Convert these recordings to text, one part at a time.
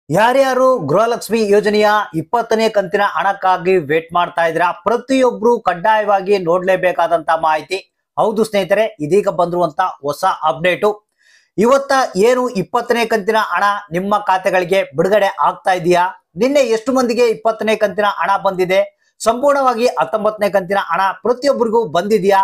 ಯಾರ್ಯಾರು ಗೃಹಲಕ್ಷ್ಮಿ ಯೋಜನೆಯ 20ನೇ ಕಂತಿನ ಹಣಕ್ಕಾಗಿ ವೇಟ್ ಮಾಡ್ತಾ ಇದ್ರ ಪ್ರತಿಯೊಬ್ರು ಕಡ್ಡಾಯವಾಗಿ ನೋಡ್ಲೇಬೇಕಾದಂತ ಮಾಹಿತಿ. ಹೌದು ಸ್ನೇಹಿತರೆ, ಇದೀಗ ಬಂದಿರುವಂತ ಹೊಸ ಅಪ್ಡೇಟು. ಇವತ್ತ ಏನು 20ನೇ ಕಂತಿನ ಹಣ ನಿಮ್ಮ ಖಾತೆಗಳಿಗೆ ಬಿಡುಗಡೆ ಆಗ್ತಾ ಇದೆಯಾ? ನಿನ್ನೆ ಎಷ್ಟು ಮಂದಿಗೆ 20ನೇ ಕಂತಿನ ಹಣ ಬಂದಿದೆ? ಸಂಪೂರ್ಣವಾಗಿ 19ನೇ ಕಂತಿನ ಹಣ ಪ್ರತಿಯೊಬ್ಬರಿಗೂ ಬಂದಿದೆಯಾ?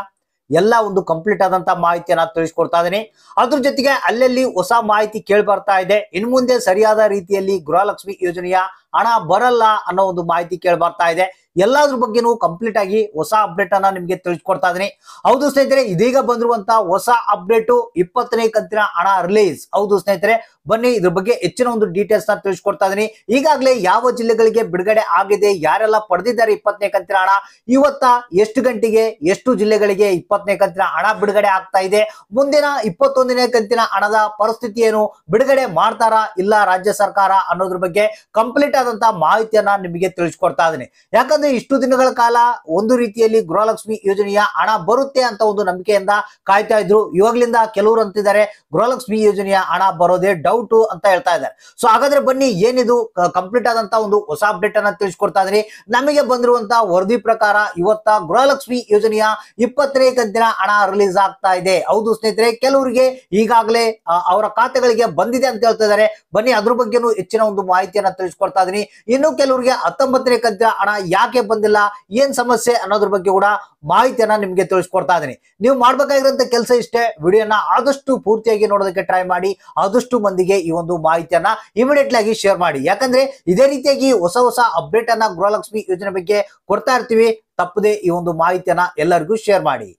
ಎಲ್ಲ ಒಂದು ಕಂಪ್ಲೀಟ್ ಆದಂತ ಮಾಹಿತಿಯನ್ನ ತಿಳಿಸ್ಕೊಡ್ತಾ ಇದೀನಿ. ಅದ್ರ ಜೊತೆಗೆ ಅಲ್ಲಲ್ಲಿ ಹೊಸ ಮಾಹಿತಿ ಕೇಳಿ ಬರ್ತಾ ಇದೆ. ಇನ್ನು ಮುಂದೆ ಸರಿಯಾದ ರೀತಿಯಲ್ಲಿ ಗೃಹಲಕ್ಷ್ಮಿ ಯೋಜನೆಯ ಹಣ ಬರಲ್ಲ ಅನ್ನೋ ಒಂದು ಮಾಹಿತಿ ಕೇಳಿ ಬರ್ತಾ ಇದೆ. ಎಲ್ಲಾದ್ರ ಬಗ್ಗೆನೂ ಕಂಪ್ಲೀಟ್ ಆಗಿ ಹೊಸ ಅಪ್ಡೇಟ್ ಅನ್ನ ನಿಮ್ಗೆ ತಿಳಿಸ್ಕೊಡ್ತಾ ಇದೀನಿ. ಹೌದು ಸ್ನೇಹಿತರೆ, ಇದೀಗ ಬಂದಿರುವಂತ ಹೊಸ ಅಪ್ಡೇಟು 20ನೇ ಕಂತಿನ ಹಣ ರಿಲೀಸ್. ಹೌದು ಸ್ನೇಹಿತರೆ, ಬನ್ನಿ ಇದ್ರ ಬಗ್ಗೆ ಹೆಚ್ಚಿನ ಒಂದು ಡೀಟೇಲ್ಸ್ ನ ತಿಳಿಸ್ಕೊಡ್ತಾ ಇದೀನಿ. ಈಗಾಗಲೇ ಯಾವ ಜಿಲ್ಲೆಗಳಿಗೆ ಬಿಡುಗಡೆ ಆಗಿದೆ, ಯಾರೆಲ್ಲ ಪಡೆದಿದ್ದಾರೆ 20ನೇ ಕಂತಿನ ಹಣ, ಇವತ್ತ ಎಷ್ಟು ಗಂಟೆಗೆ ಎಷ್ಟು ಜಿಲ್ಲೆಗಳಿಗೆ 20ನೇ ಕಂತಿನ ಹಣ ಬಿಡುಗಡೆ ಆಗ್ತಾ ಇದೆ, ಮುಂದಿನ 21ನೇ ಕಂತಿನ ಹಣದ ಪರಿಸ್ಥಿತಿ ಏನು, ಬಿಡುಗಡೆ ಮಾಡ್ತಾರಾ ಇಲ್ಲ ರಾಜ್ಯ ಸರ್ಕಾರ ಅನ್ನೋದ್ರ ಬಗ್ಗೆ ಕಂಪ್ಲೀಟ್ ಆದಂತ ಮಾಹಿತಿಯನ್ನ ನಿಮಗೆ ತಿಳಿಸ್ಕೊಡ್ತಾ ಇದೀನಿ. ಯಾಕಂದ್ರೆ ಇಷ್ಟು ದಿನಗಳ ಕಾಲ ಒಂದು ರೀತಿಯಲ್ಲಿ ಗೃಹಲಕ್ಷ್ಮಿ ಯೋಜನೆಯ ಹಣ ಬರುತ್ತೆ ಅಂತ ಒಂದು ನಂಬಿಕೆಯಿಂದ ಕಾಯ್ತಾ ಇದ್ರು. ಇವಾಗ್ಲಿಂದ ಕೆಲವರು ಅಂತಿದ್ದಾರೆ ಗೃಹಲಕ್ಷ್ಮಿ ಯೋಜನೆಯ ಹಣ ಬರೋದೇ ಡೌಟ್ ಅಂತ ಹೇಳ್ತಾ ಇದ್ದಾರೆ. ಸೊ ಹಾಗಾದ್ರೆ ಬನ್ನಿ ಏನಿದು ಕಂಪ್ಲೀಟ್ ಆದಂತ ಒಂದು ಹೊಸ ಅಪ್ಡೇಟ್ ಅನ್ನ ತಿಳಿಸ್ಕೊಡ್ತಾ ಇದೀನಿ. ನಮಗೆ ಬಂದಿರುವಂತ ವರದಿ ಪ್ರಕಾರ ಇವತ್ತ ಗೃಹಲಕ್ಷ್ಮಿ ಯೋಜನೆಯ 20ನೇ ಕಂತಿನ ಹಣ ರಿಲೀಸ್ ಆಗ್ತಾ ಇದೆ. ಹೌದು ಸ್ನೇಹಿತರೆ, ಕೆಲವರಿಗೆ ಈಗಾಗಲೇ ಅವರ ಖಾತೆಗಳಿಗೆ ಬಂದಿದೆ ಅಂತ ಹೇಳ್ತಾ ಇದ್ದಾರೆ. ಬನ್ನಿ ಅದ್ರ ಬಗ್ಗೆನೂ ಹೆಚ್ಚಿನ ಒಂದು ಮಾಹಿತಿಯನ್ನ ತಿಳಿಸ್ಕೊಡ್ತಾ ಇದೀನಿ. ಇನ್ನು ಕೆಲವರಿಗೆ 19ನೇ ಕಂತಿನ ಹಣ ಯಾಕೆ ಬಂದಿಲ್ಲ, ಏನ್ ಸಮಸ್ಯೆ ಅನ್ನೋದ್ರ ಬಗ್ಗೆ ಕೂಡ ಮಾಹಿತಿಯನ್ನ ನಿಮ್ಗೆ ತಿಳಿಸ್ಕೊಡ್ತಾ ಇದೀನಿ. ನೀವು ಮಾಡ್ಬೇಕಾಗಿರೋಂತ ಕೆಲಸ ಇಷ್ಟೇ, ವಿಡಿಯೋನ ಆದಷ್ಟು ಪೂರ್ತಿಯಾಗಿ ನೋಡೋದಕ್ಕೆ ಟ್ರೈ ಮಾಡಿ, ಆದಷ್ಟು ಮಂದಿಗೆ ಈ ಒಂದು ಮಾಹಿತಿಯನ್ನ ಇಮಿಡಿಯೇಟ್ಲಿ ಆಗಿ ಶೇರ್ ಮಾಡಿ. ಯಾಕಂದ್ರೆ ಇದೇ ರೀತಿಯಾಗಿ ಹೊಸ ಹೊಸ ಅಪ್ಡೇಟ್ ಅನ್ನ ಗೃಹಲಕ್ಷ್ಮಿ ಯೋಜನೆ ಬಗ್ಗೆ ಕೊಡ್ತಾ ಇರ್ತೀವಿ. ತಪ್ಪದೆ ಈ ಒಂದು ಮಾಹಿತಿಯನ್ನ ಎಲ್ಲರಿಗೂ ಶೇರ್ ಮಾಡಿ.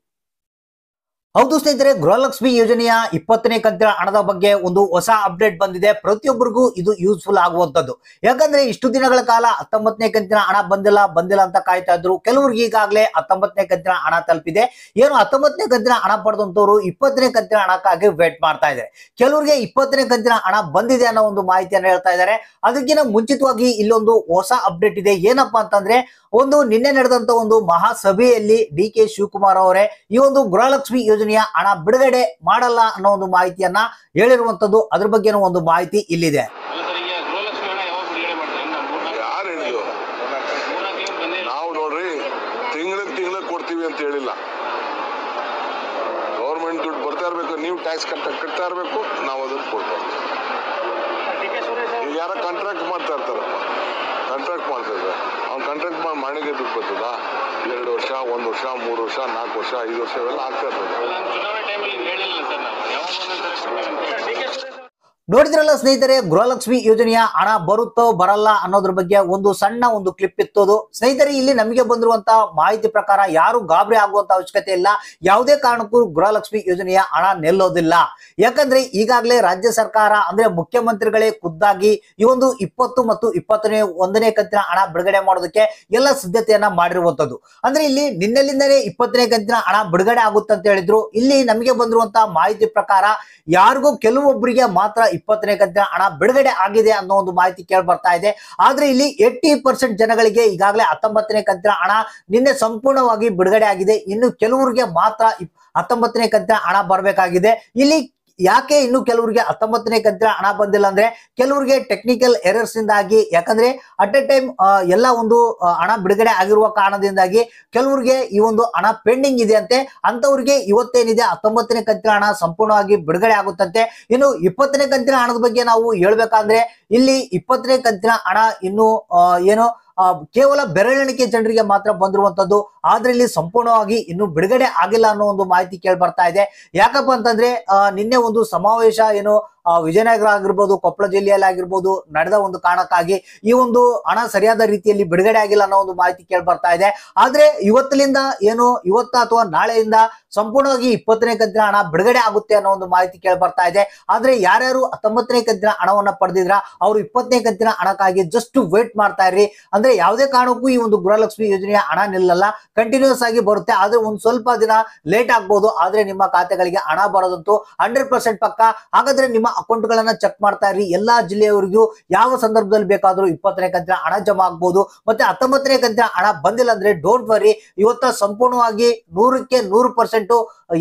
ಹೌದು ಸ್ನೇಹಿತರೆ, ಗೃಹಲಕ್ಷ್ಮಿ ಯೋಜನೆಯ 20ನೇ ಕಂತಿನ ಹಣದ ಬಗ್ಗೆ ಒಂದು ಹೊಸ ಅಪ್ಡೇಟ್ ಬಂದಿದೆ. ಪ್ರತಿಯೊಬ್ಬರಿಗೂ ಇದು ಯೂಸ್ಫುಲ್ ಆಗುವಂತದ್ದು. ಯಾಕಂದ್ರೆ ಇಷ್ಟು ದಿನಗಳ ಕಾಲ 19ನೇ ಕಂತಿನ ಹಣ ಬಂದಿಲ್ಲ ಅಂತ ಕಾಯ್ತಾ ಇದ್ರು. ಕೆಲವರಿಗೆ ಈಗಾಗಲೇ 19ನೇ ಕಂತಿನ ಹಣ ತಲುಪಿದೆ. ಏನು 19ನೇ ಕಂತಿನ ಹಣ ಪಡೆದಂತವ್ರು 20ನೇ ಕಂತಿನ ಹಣಕ್ಕಾಗಿ ವೇಟ್ ಮಾಡ್ತಾ ಇದ್ದಾರೆ. ಕೆಲವರಿಗೆ 20ನೇ ಕಂತಿನ ಹಣ ಬಂದಿದೆ ಅನ್ನೋ ಒಂದು ಮಾಹಿತಿಯನ್ನು ಹೇಳ್ತಾ ಇದ್ದಾರೆ. ಅದಕ್ಕಿಂತ ಮುಂಚಿತವಾಗಿ ಇಲ್ಲೊಂದು ಹೊಸ ಅಪ್ಡೇಟ್ ಇದೆ. ಏನಪ್ಪಾ ಅಂತಂದ್ರೆ, ಒಂದು ನಿನ್ನೆ ನಡೆದಂತ ಒಂದು ಮಹಾಸಭೆಯಲ್ಲಿ DK ಶಿವಕುಮಾರ್ ಅವರೇ ಈ ಒಂದು ಗೃಹಲಕ್ಷ್ಮಿ ಯೋಜನೆಯ ಹಣ ಬಿಡುಗಡೆ ಮಾಡಲ್ಲ ಅನ್ನೋ ಒಂದು ಮಾಹಿತಿಯನ್ನ ಹೇಳಿರುವಂತದ್ದು. ಅದ್ರ ಬಗ್ಗೆನೂ ಒಂದು ಮಾಹಿತಿ ಇಲ್ಲಿದೆ. ನಾವು ನೋಡ್ರಿ ತಿಂಗಳಿಗೆ ಕೊಡ್ತೀವಿ ಅಂತ ಹೇಳಿಲ್ಲ. ಗೌರ್ಮೆಂಟ್ ದುಡ್ಡು ಬರ್ತಾ ಇರ್ಬೇಕು, ನೀವು ಟ್ಯಾಕ್ಸ್ ಕಟ್ತಾ ಇರ್ಬೇಕು, ನಾವು ಅದನ್ನ ಕೊಡ್ತಾ ಇರ್ತೀವಿ. ಯಾರ ಕಾಂಟ್ರಾಕ್ಟ್ ಮಾಡ್ತಾ ಇರ್ತಾರಪ್ಪ, ಕಾಂಟ್ರಾಕ್ಟ್ ಮಾಡ್ತಾ ಇದ್ದಾರೆ. ಅವ್ನು ಕಾಂಟ್ರಾಕ್ಟ್ ಮಾಡಿಗೆ ದುಡ್ಡು ಬರ್ತದ. 2 ವರ್ಷ, 1 ವರ್ಷ, 3 ವರ್ಷ, 4 ವರ್ಷ, 5 ವರ್ಷ ಇವೆಲ್ಲ ಆಗ್ತಾ ಇರ್ತದೆ. ನೋಡಿದ್ರಲ್ಲ ಸ್ನೇಹಿತರೆ, ಗೃಹಲಕ್ಷ್ಮಿ ಯೋಜನೆಯ ಹಣ ಬರುತ್ತೋ ಬರಲ್ಲ ಅನ್ನೋದ್ರ ಬಗ್ಗೆ ಒಂದು ಸಣ್ಣ ಒಂದು ಕ್ಲಿಪ್ ಇತ್ತೋದು. ಸ್ನೇಹಿತರೆ, ಇಲ್ಲಿ ನಮಗೆ ಬಂದಿರುವಂತ ಮಾಹಿತಿ ಪ್ರಕಾರ ಯಾರು ಗಾಬರಿ ಆಗುವಂತ ಅವಶ್ಯಕತೆ ಇಲ್ಲ. ಯಾವುದೇ ಕಾರಣಕ್ಕೂ ಗೃಹಲಕ್ಷ್ಮಿ ಯೋಜನೆಯ ಹಣ ನಿಲ್ಲೋದಿಲ್ಲ. ಯಾಕಂದ್ರೆ ಈಗಾಗಲೇ ರಾಜ್ಯ ಸರ್ಕಾರ ಅಂದ್ರೆ ಮುಖ್ಯಮಂತ್ರಿಗಳೇ ಖುದ್ದಾಗಿ ಈ ಒಂದು 20 ಮತ್ತು 21ನೇ ಕಂತಿನ ಹಣ ಬಿಡುಗಡೆ ಮಾಡೋದಕ್ಕೆ ಎಲ್ಲ ಸಿದ್ಧತೆಯನ್ನ ಮಾಡಿರುವಂತದ್ದು. ಅಂದ್ರೆ ಇಲ್ಲಿ ನಿನ್ನೆಲಿಂದಲೇ 20ನೇ ಕಂತಿನ ಹಣ ಬಿಡುಗಡೆ ಆಗುತ್ತೆ ಅಂತ ಹೇಳಿದ್ರು. ಇಲ್ಲಿ ನಮಗೆ ಬಂದಿರುವಂತ ಮಾಹಿತಿ ಪ್ರಕಾರ ಯಾರಿಗೂ ಕೆಲವೊಬ್ಬರಿಗೆ ಮಾತ್ರ 20ನೇ ಕಂತಿನ ಹಣ ಬಿಡುಗಡೆ ಆಗಿದೆ ಅನ್ನೋ ಒಂದು ಮಾಹಿತಿ ಕೇಳಿ ಬರ್ತಾ ಇದೆ. ಆದ್ರೆ ಇಲ್ಲಿ 80% ಜನಗಳಿಗೆ ಈಗಾಗಲೇ 19ನೇ ಕಂತಿನ ಹಣ ನಿನ್ನೆ ಸಂಪೂರ್ಣವಾಗಿ ಬಿಡುಗಡೆ ಆಗಿದೆ. ಇನ್ನು ಕೆಲವರಿಗೆ ಮಾತ್ರ 19ನೇ ಕಂತಿನ ಹಣ ಬರಬೇಕಾಗಿದೆ. ಇಲ್ಲಿ ಯಾಕೆ ಇನ್ನು ಕೆಲವರಿಗೆ 19ನೇ ಕಂತಿನ ಹಣ ಬಂದಿಲ್ಲ ಅಂದ್ರೆ, ಕೆಲವರಿಗೆ ಟೆಕ್ನಿಕಲ್ ಎರರ್ಸ್ ಇಂದಾಗಿ, ಯಾಕಂದ್ರೆ ಅಟ್ ಎ ಟೈಮ್ ಎಲ್ಲ ಒಂದು ಹಣ ಬಿಡುಗಡೆ ಆಗಿರುವ ಕಾರಣದಿಂದಾಗಿ ಕೆಲವರಿಗೆ ಈ ಒಂದು ಹಣ ಪೆಂಡಿಂಗ್ ಇದೆ ಅಂತೆ. ಅಂತವ್ರಿಗೆ ಇವತ್ತೇನಿದೆ 19ನೇ ಕಂತಿನ ಹಣ ಸಂಪೂರ್ಣವಾಗಿ ಬಿಡುಗಡೆ ಆಗುತ್ತಂತೆ. ಇನ್ನು 20ನೇ ಕಂತಿನ ಹಣದ ಬಗ್ಗೆ ನಾವು ಹೇಳ್ಬೇಕಂದ್ರೆ, ಇಲ್ಲಿ 20ನೇ ಕಂತಿನ ಹಣ ಇನ್ನು ಏನು ಕೇವಲ ಬೆರಳೆಣಿಕೆ ಜನರಿಗೆ ಮಾತ್ರ ಬಂದಿರುವಂತದ್ದು. ಆದ್ರೆ ಇಲ್ಲಿ ಸಂಪೂರ್ಣವಾಗಿ ಇನ್ನು ಬಿಡುಗಡೆ ಆಗಿಲ್ಲ ಅನ್ನೋ ಒಂದು ಮಾಹಿತಿ ಕೇಳಿ ಬರ್ತಾ ಇದೆ. ಯಾಕಪ್ಪ ಅಂತಂದ್ರೆ, ನಿನ್ನೆ ಒಂದು ಸಮಾವೇಶ ಏನು ವಿಜಯನಗರ ಆಗಿರ್ಬೋದು, ಕೊಪ್ಪಳ ಜಿಲ್ಲೆಯಲ್ಲಿ ಆಗಿರ್ಬೋದು ನಡೆದ ಒಂದು ಕಾರಣಕ್ಕಾಗಿ ಈ ಒಂದು ಹಣ ಸರಿಯಾದ ರೀತಿಯಲ್ಲಿ ಬಿಡುಗಡೆ ಆಗಿಲ್ಲ ಅನ್ನೋ ಒಂದು ಮಾಹಿತಿ ಕೇಳಿ ಬರ್ತಾ ಇದೆ. ಆದ್ರೆ ಇವತ್ತಿನಿಂದ ಏನು ಇವತ್ತ ಅಥವಾ ನಾಳೆಯಿಂದ ಸಂಪೂರ್ಣವಾಗಿ 20ನೇ ಕಂತಿನ ಹಣ ಬಿಡುಗಡೆ ಆಗುತ್ತೆ ಅನ್ನೋ ಒಂದು ಮಾಹಿತಿ ಕೇಳಿ ಬರ್ತಾ ಇದೆ. ಆದ್ರೆ ಯಾರ್ಯಾರು 19ನೇ ಕಂತಿನ ಹಣವನ್ನ ಪಡೆದಿದ್ರ ಅವರು 20ನೇ ಕಂತಿನ ಹಣಕ್ಕಾಗಿ ಜಸ್ಟ್ ವೇಟ್ ಮಾಡ್ತಾ ಇರ್ರಿ. ಅಂದ್ರೆ ಯಾವುದೇ ಕಾರಣಕ್ಕೂ ಈ ಒಂದು ಗೃಹಲಕ್ಷ್ಮಿ ಯೋಜನೆಯ ಹಣ ನಿಲ್ಲಲ್ಲ, ಕಂಟಿನ್ಯೂಸ್ ಆಗಿ ಬರುತ್ತೆ. ಆದ್ರೆ ಒಂದ್ ಸ್ವಲ್ಪ ದಿನ ಲೇಟ್ ಆಗ್ಬಹುದು. ಆದ್ರೆ ನಿಮ್ಮ ಖಾತೆಗಳಿಗೆ ಹಣ ಬರೋದಂತೂ 100% ಪಕ್ಕ. ಹಾಗಾದ್ರೆ ನಿಮ್ಮ ಅಕೌಂಟ್ ಗಳನ್ನ ಚೆಕ್ ಮಾಡ್ತಾ ಇರಿ. ಎಲ್ಲಾ ಜಿಲ್ಲೆಯವರಿಗೂ ಯಾವ ಸಂದರ್ಭದಲ್ಲಿ ಬೇಕಾದ್ರೂ 20ನೇ ಕಂತಿನ ಹಣ ಜಮಾ ಆಗ್ಬಹುದು. ಮತ್ತೆ 19ನೇ ಕಂತಿನ ಹಣ ಬಂದಿಲ್ಲ ಅಂದ್ರೆ ಡೋಂಟ್ ವರಿ, ಇವತ್ತ ಸಂಪೂರ್ಣವಾಗಿ 100ಕ್ಕೆ 100%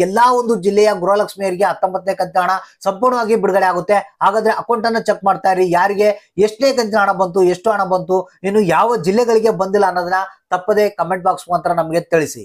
ಎಲ್ಲಾ ಒಂದು ಜಿಲ್ಲೆಯ ಗೃಹಲಕ್ಷ್ಮಿಯರಿಗೆ 19ನೇ ಕಂತಿನ ಹಣ ಸಂಪೂರ್ಣವಾಗಿ ಬಿಡುಗಡೆ ಆಗುತ್ತೆ. ಹಾಗಾದ್ರೆ ಅಕೌಂಟ್ ಅನ್ನ ಚೆಕ್ ಮಾಡ್ತಾ ಇರಿ. ಯಾರಿಗೆ ಎಷ್ಟನೇ ಕಂತಿನ ಹಣ ಬಂತು, ಎಷ್ಟು ಹಣ ಬಂತು, ಇನ್ನು ಯಾವ ಜಿಲ್ಲೆಗಳಿಗೆ ಬಂದಿಲ್ಲ ಅನ್ನೋದನ್ನ ತಪ್ಪದೆ ಕಮೆಂಟ್ ಬಾಕ್ಸ್ ಮುಖಾಂತರ ನಮಗೆ ತಿಳಿಸಿ.